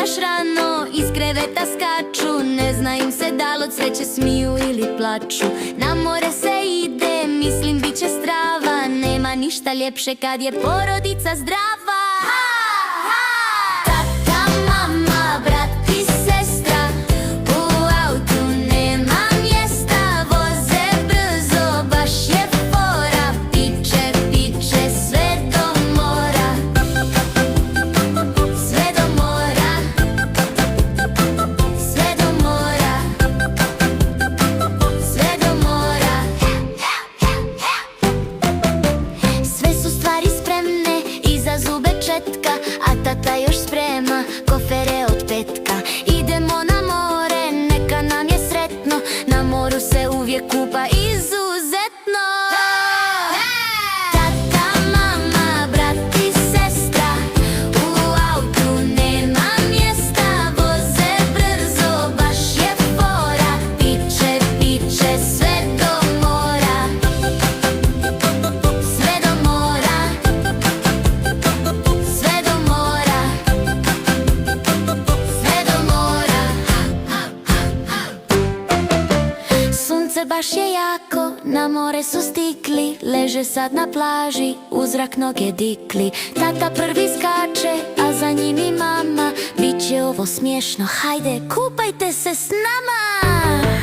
baš rano, iz kreveta skaču. Ne zna im se da li od sreće smiju ili plaču. Na more se ide, mislim bit će strava. Nema ništa ljepše kad je porodica zdrava. Tata, mama, brat i sestra, u autu nema mjesta. Voze brzo, baš je fora, piče, piče sve do mora. Sve do mora, sve do mora, sve do mora. Sve su stvari spremne i za zube četka, a tata još sprema kofere od petka. Idemo na more, neka nam je sretno, na moru se uvijek kupa izuzetno. Tata, mama, brat i sestra, u autu nema mjesta. Voze brzo, baš je fora, piče, piče sve do mora. Sve do mora, sve do mora, sve do mora. Sunce baš je jako, na more su stikli. Leže sad na plaži, u zrak noge dikli. Tata prvi skače, a za njim i mama. Biće ovo smiješno, hajde kupajte se s nama.